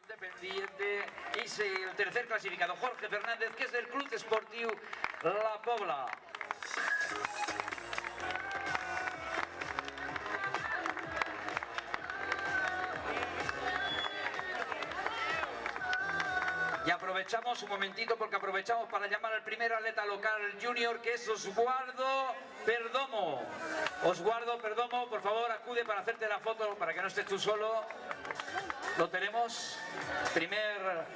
Independiente y el tercer clasificado, Jorge Fernández, que es del Club Esportiu La Pobla. Y aprovechamos un momentito porque aprovechamos para llamar al primer atleta local junior, que es Osguardo Perdomo. Osguardo Perdomo, por favor, acude para hacerte la foto para que no estés tú solo. Lo tenemos. Primer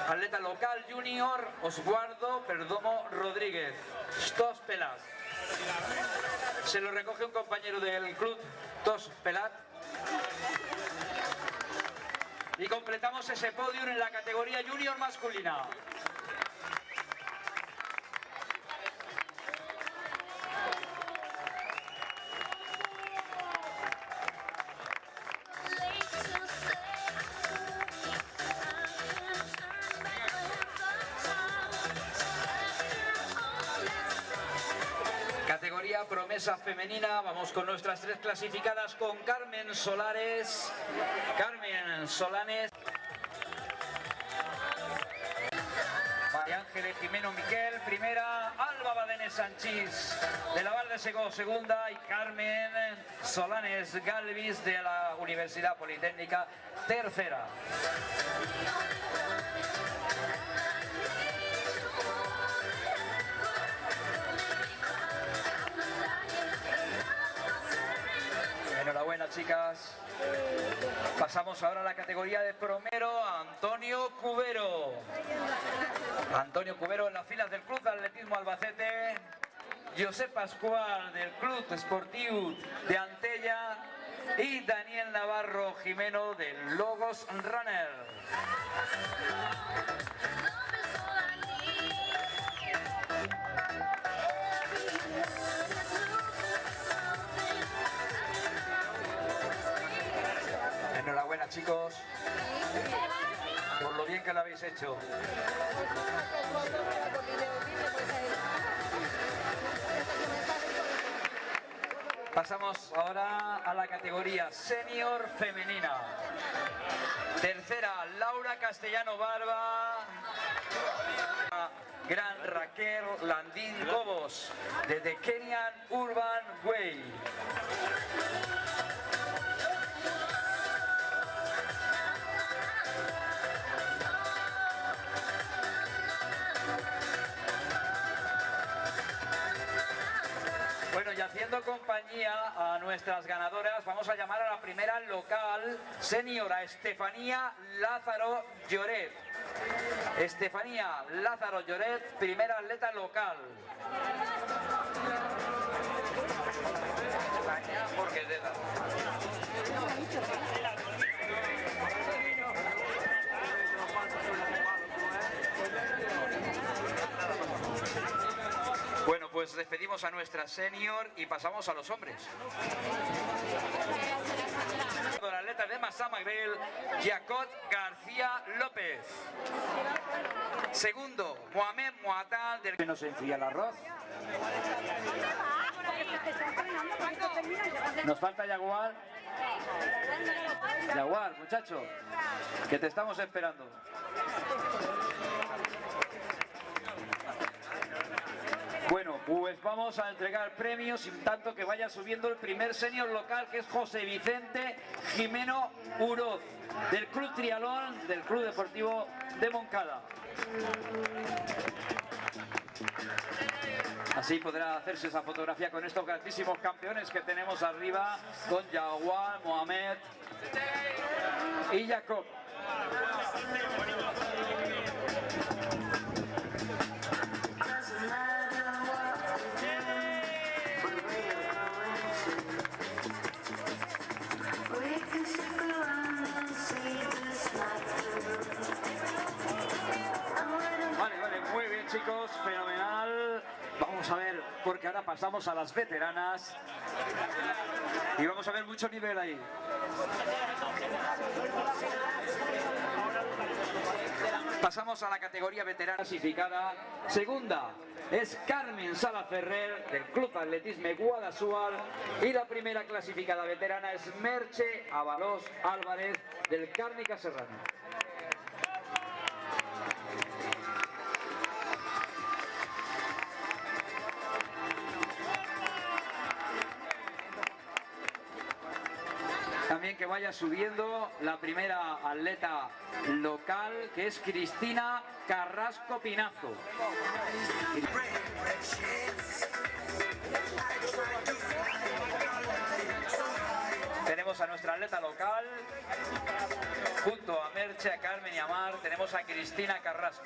atleta local junior, Osguardo Perdomo Rodríguez. Tos Pelat. Se lo recoge un compañero del club, Tos Pelat. Y completamos ese podio en la categoría junior masculina. Categoría promesa femenina, vamos con nuestras tres clasificadas, con Carmen Solares. Carmen Solanes. María Ángeles Jimeno Miquel, primera. Alba Badenes Sanchís de la Val de Segó, segunda. Y Carmen Solanes Galvis de la Universidad Politécnica, tercera. Enhorabuena, chicas. Pasamos ahora a la categoría de promero, Antonio Cubero. Antonio Cubero en las filas del Club de Atletismo Albacete. Josep Pascual del Club Esportiu de Antella. Y Daniel Navarro Jimeno del Logos Runner. Enhorabuena, chicos, por lo bien que lo habéis hecho. Pasamos ahora a la categoría senior femenina. Tercera, Laura Castellano Barba. Gran Raquel Landín Cobos de The Kenyan Urban Way. Bueno, y haciendo compañía a nuestras ganadoras, vamos a llamar a la primera local senior, a Estefanía Lázaro Lloret. Estefanía Lázaro Lloret, primera atleta local. Porque de edad. Bueno, pues despedimos a nuestra senior y pasamos a los hombres. Los atletas de Massamagrell, Jacot García López. Segundo, Mohamed Moatal del... ¿No se enfría el arroz? Nos falta Jaguar. Jaguar, muchacho, que te estamos esperando. Bueno, pues vamos a entregar premios en tanto que vaya subiendo el primer senior local, que es José Vicente Jimeno Uroz, del Club Trialón, del Club Deportivo de Moncada. Así podrá hacerse esa fotografía con estos grandísimos campeones que tenemos arriba, con Jaguar, Mohamed y Jacob. Vale, muy bien, chicos, fenomenal. Vamos a ver, porque ahora pasamos a las veteranas y vamos a ver mucho nivel ahí. Pasamos a la categoría veterana clasificada. Segunda es Carmen Sala Ferrer del Club Atletismo Guadassuar y la primera clasificada veterana es Merche Avalos Álvarez del Cárnica Serrano. También que vaya subiendo la primera atleta local, que es Cristina Carrasco Pinazo. Tenemos a nuestra atleta local, junto a Merche, a Carmen y a Mar, tenemos a Cristina Carrasco.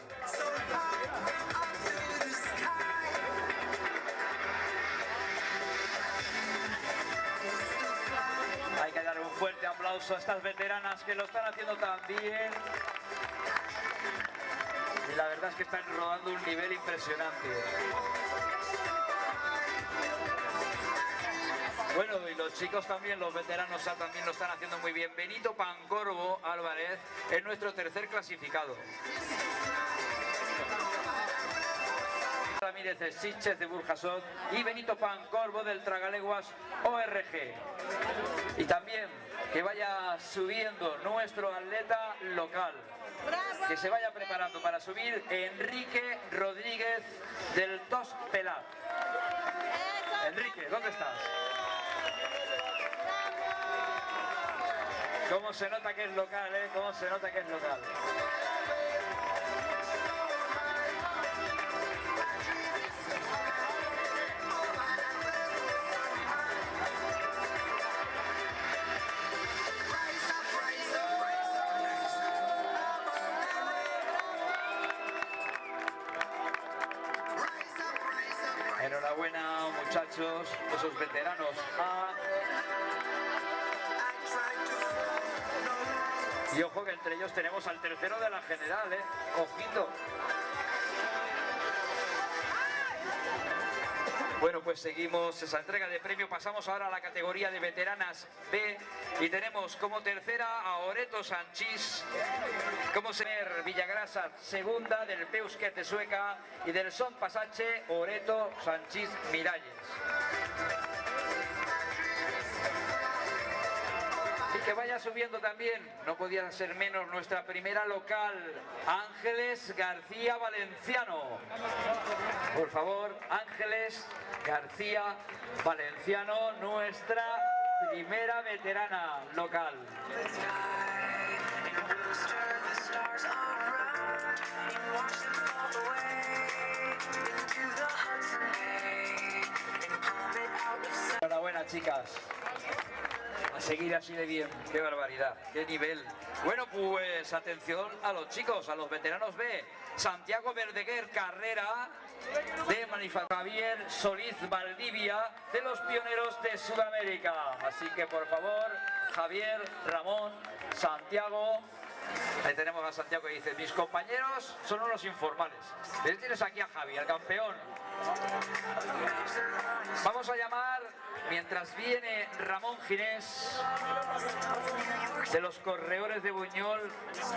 Hay que dar un fuerte aplauso a estas veteranas que lo están haciendo tan bien. Y la verdad es que están rodando un nivel impresionante. Bueno, y los chicos también, los veteranos también lo están haciendo muy bien. Benito Pancorbo Álvarez es nuestro tercer clasificado. Ramírez Siches de Burjasot y Benito Pancorbo del Tragaleguas ORG. Y también que vaya subiendo nuestro atleta local, que se vaya preparando para subir Enrique Rodríguez del Tos Pelat. Enrique, ¿dónde estás? ¿Cómo se nota que es local, ¿Cómo se nota que es local? Enhorabuena, muchachos, esos veteranos A. Y ojo que entre ellos tenemos al tercero de la general, Ojito. Bueno, pues seguimos esa entrega de premio. Pasamos ahora a la categoría de veteranas B y tenemos como tercera a Oreto Sanchís, como señor Villagrasa, segunda del Peusquet de Sueca y del Son Pasache Oreto Sanchís Miralles. Y que vaya subiendo también, no podía ser menos, nuestra primera local, Ángeles García Valenciano. Por favor, Ángeles García Valenciano, nuestra primera veterana local. Enhorabuena, chicas. A seguir así de bien, qué barbaridad, qué nivel. Bueno, pues atención a los chicos, a los veteranos B. Santiago Verdeguer Carrera de Javier Solís Valdivia de los Pioneros de Sudamérica. Así que por favor, Javier, Ramón, Santiago. Ahí tenemos a Santiago que dice: mis compañeros son unos informales. Tienes aquí a Javi, el campeón. Vamos a llamar, mientras viene Ramón Ginés, de los Corredores de Buñol,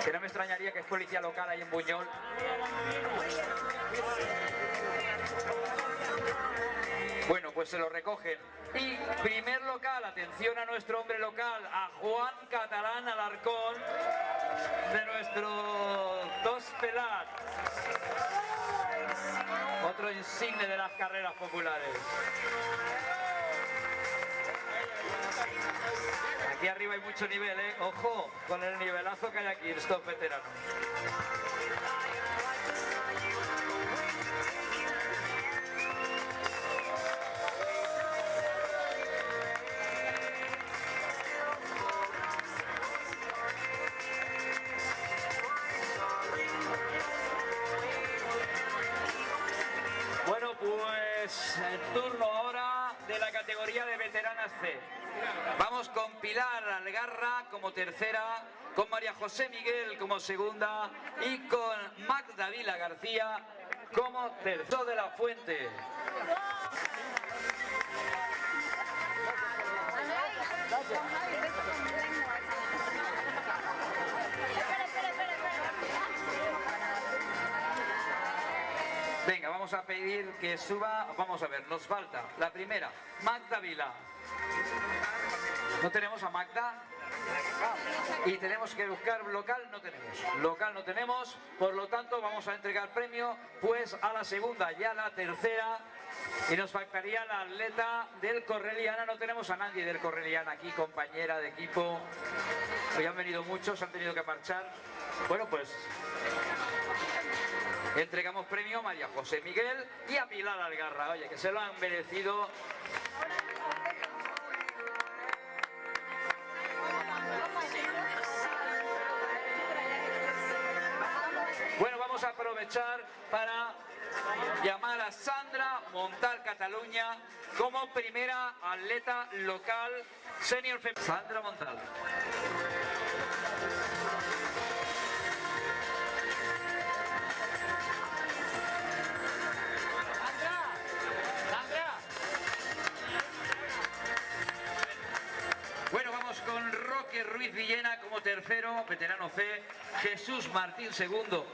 que no me extrañaría que es policía local ahí en Buñol. Bueno, pues se lo recogen. Y primer local, atención a nuestro hombre local, a Juan Catalán Alarcón, de nuestro Tos Pelat. Otro insigne de las carreras populares. Aquí arriba hay mucho nivel, Ojo con el nivelazo que hay aquí, estos veteranos. Bueno, pues el turno ahora de la categoría de veteranas C. Vamos con Pilar Algarra como tercera, con María José Miguel como segunda y con Magda Vila García como tercero de la Fuente. vamos a pedir que suba, vamos a ver, nos falta la primera, Magda Vila. ¿No tenemos a Magda? Y tenemos que buscar local, no tenemos, por lo tanto vamos a entregar premio pues a la segunda y a la tercera, y nos faltaría la atleta del Correliana. No tenemos a nadie del Correliana aquí, compañera de equipo. Hoy han venido muchos, han tenido que marchar. Bueno, pues entregamos premio a María José Miguel y a Pilar Algarra, oye, que se lo han merecido. Bueno, vamos a aprovechar para llamar a Sandra Montal Cataluña como primera atleta local senior femenina. Sandra Montal. Bueno, vamos con Roque Ruiz Villena como tercero, veterano C, Jesús Martín segundo,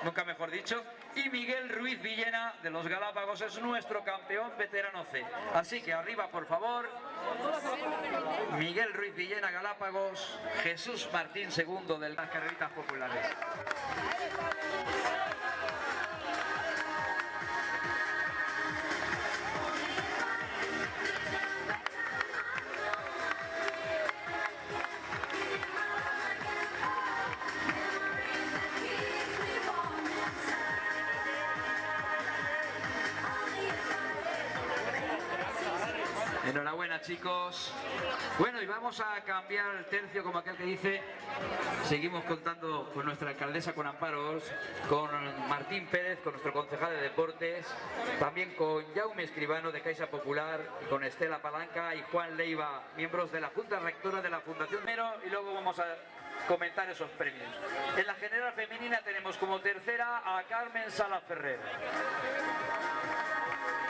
nunca mejor dicho, y Miguel Ruiz Villena de los Galápagos es nuestro campeón veterano C. Así que arriba, por favor, Miguel Ruiz Villena, Galápagos, Jesús Martín segundo de las carreritas populares. Enhorabuena, chicos. Bueno, y vamos a cambiar el tercio, como aquel que dice. Seguimos contando con nuestra alcaldesa, con Amparos, con Martín Pérez, con nuestro concejal de deportes, también con Jaume Escribano de Caixa Popular, y con Estela Palanca y Juan Leiva, miembros de la Junta Rectora de la Fundación Mero, y luego vamos a comentar esos premios. En la general femenina tenemos como tercera a Carmen Sala Ferrer.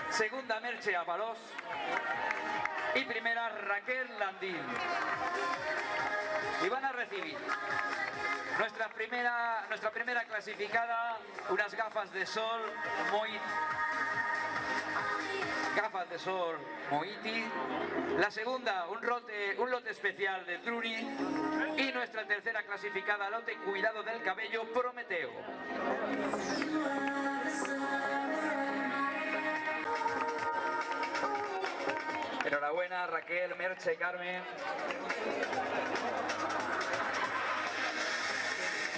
Segunda, Merche Avalos. Y primera, Raquel Landín. Y van a recibir nuestra primera clasificada, unas gafas de sol Moiti. La segunda, un lote especial de Truni. Y nuestra tercera clasificada, lote cuidado del cabello Prometeo. Enhorabuena, Raquel, Merche, Carmen.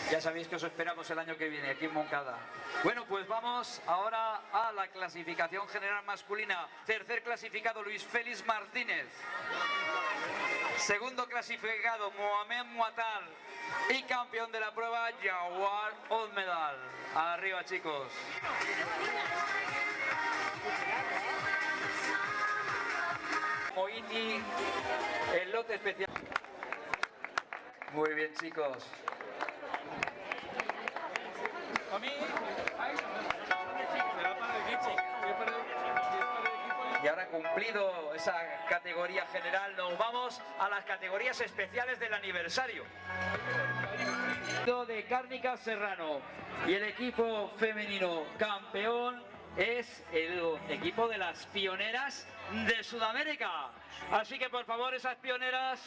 Ya sabéis que os esperamos el año que viene aquí en Moncada. Bueno, pues vamos ahora a la clasificación general masculina. Tercer clasificado, Luis Félix Martínez. Segundo clasificado, Mohamed Muatal. Y campeón de la prueba, Jawar Olmedal. Arriba, chicos. Moiti, el lote especial. Muy bien, chicos. Y ahora, cumplido esa categoría general, nos vamos a las categorías especiales del aniversario. De Cárnicas Serrano, y el equipo femenino campeón es el equipo de las pioneras de Sudamérica. Así que por favor, esas pioneras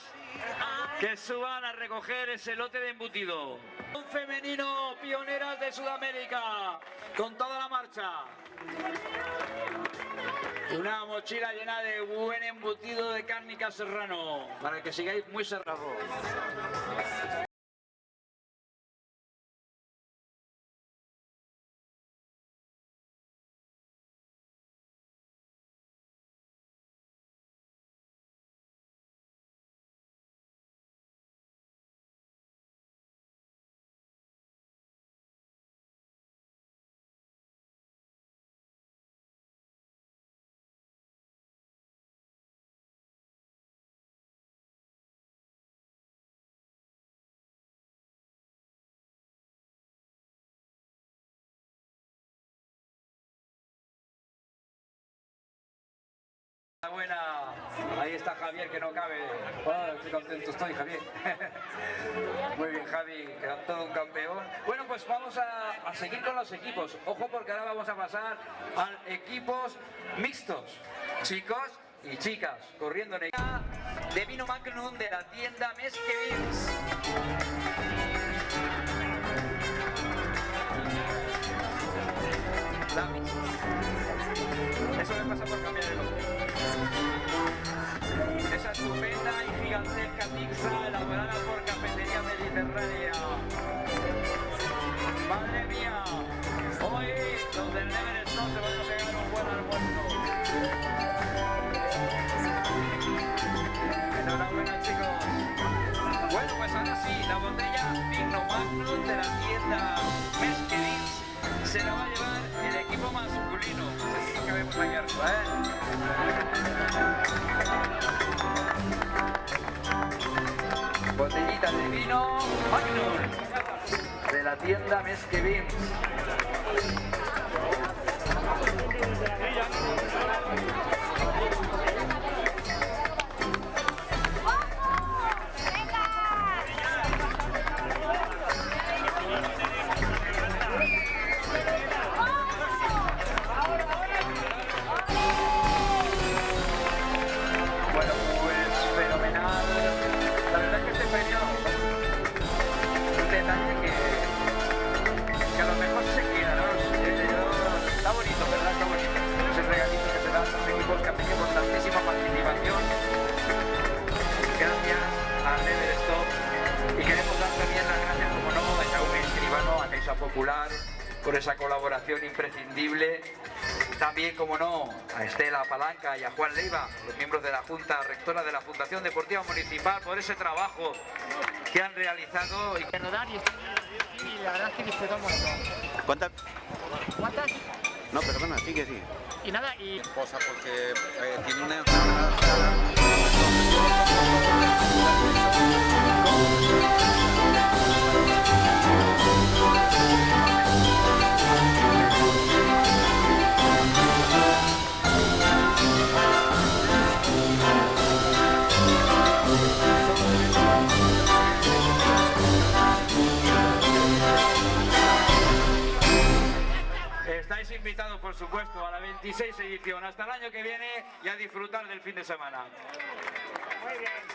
que suban a recoger ese lote de embutido. Un femenino, pioneras de Sudamérica, con toda la marcha. Una mochila llena de buen embutido de Cárnicas Serrano, para que sigáis muy cerrados. Buena, ahí está Javier que no cabe. Oh, qué contento estoy, Javier. Muy bien, Javi, que era todo un campeón. Bueno, pues vamos a seguir con los equipos. Ojo, porque ahora vamos a pasar a equipos mixtos, chicos y chicas, corriendo en el de vino Magnum de la tienda Meskevins. Eso me pasa por cambiar el nombre. Esa estupenda y gigantesca pizza elaborada por Cafetería Mediterránea. Madre mía, hoy los del Everest no se van a pegar un buen almuerzo. Enhorabuena, chicos. Bueno, pues ahora sí, la botella Vino Magnum de la tienda Meskevins se la va a llevar el equipo masculino. Es lo que vemos aquí arriba, Botellita de vino Magnum de la tienda Meskevins. Popular por esa colaboración imprescindible, también como no a Estela Palanca y a Juan Leiva, los miembros de la Junta Rectora de la Fundación Deportiva Municipal, por ese trabajo que han realizado y rodar y la verdad es que disfruto un montón. ¿Cuántas? No, perdona, sigue. Y nada, y... Esposa porque tiene una... Estáis invitados, por supuesto, a la 26 edición. Hasta el año que viene y a disfrutar del fin de semana. Muy bien.